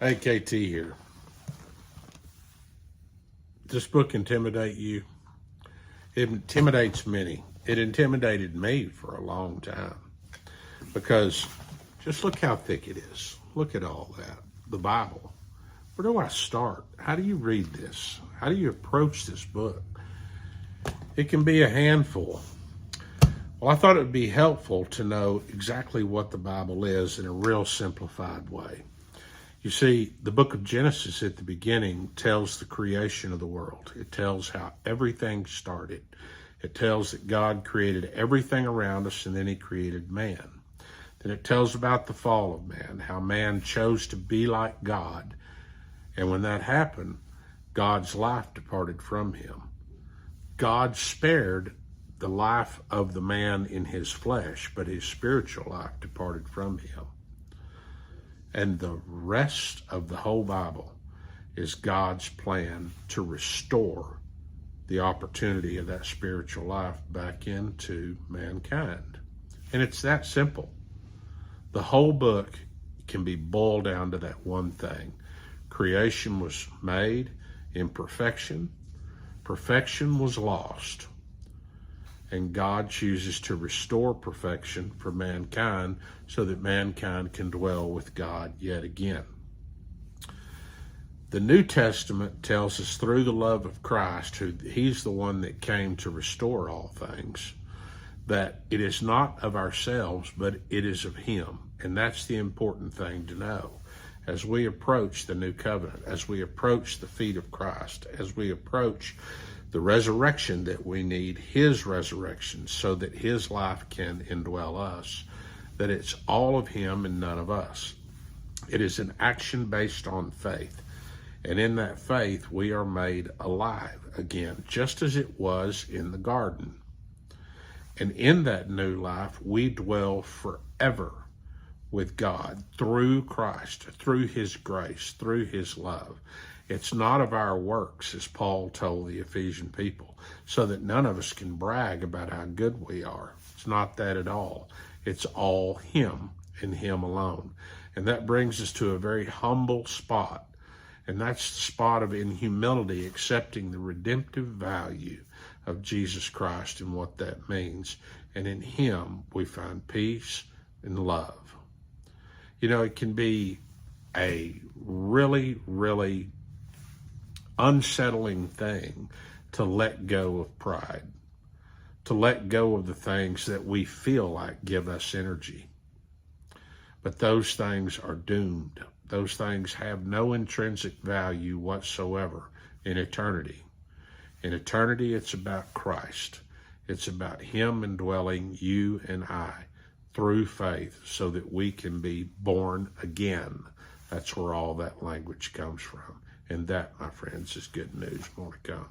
Hey, KT here. This book intimidate you? It intimidates many. It intimidated me for a long time because just look how thick it is. Look at all that. The Bible. Where do I start? How do you read this? How do you approach this book? It can be a handful. Well, I thought it would be helpful to know exactly what the Bible is in a real simplified way. You see, the book of Genesis at the beginning tells the creation of the world. It tells how everything started. It tells that God created everything around us and then he created man. Then it tells about the fall of man, how man chose to be like God. And when that happened, God's life departed from him. God spared the life of the man in his flesh, but his spiritual life departed from him. And the rest of the whole Bible is God's plan to restore the opportunity of that spiritual life back into mankind. And it's that simple. The whole book can be boiled down to that one thing. Creation was made in perfection. Perfection was lost. And God chooses to restore perfection for mankind so that mankind can dwell with God yet again. The New Testament tells us through the love of Christ, he's the one that came to restore all things, that it is not of ourselves, but it is of him. And that's the important thing to know. As we approach the new covenant, as we approach the feet of Christ, as we approach the resurrection that we need, his resurrection, so that his life can indwell us, that it's all of him and none of us. It is an action based on faith. And in that faith, we are made alive again, just as it was in the garden. And in that new life, we dwell forever with God through Christ, through his grace, through his love. It's not of our works, as Paul told the Ephesian people, so that none of us can brag about how good we are. It's not that at all. It's all him and him alone. And that brings us to a very humble spot. And that's the spot of, in humility, accepting the redemptive value of Jesus Christ and what that means. And in him, we find peace and love. You know, it can be a really, really unsettling thing to let go of pride, to let go of the things that we feel like give us energy. But those things are doomed. Those things have no intrinsic value whatsoever in eternity. In eternity, it's about Christ. It's about him indwelling you and I through faith so that we can be born again. That's where all that language comes from. And that, my friends, is good news. More to come.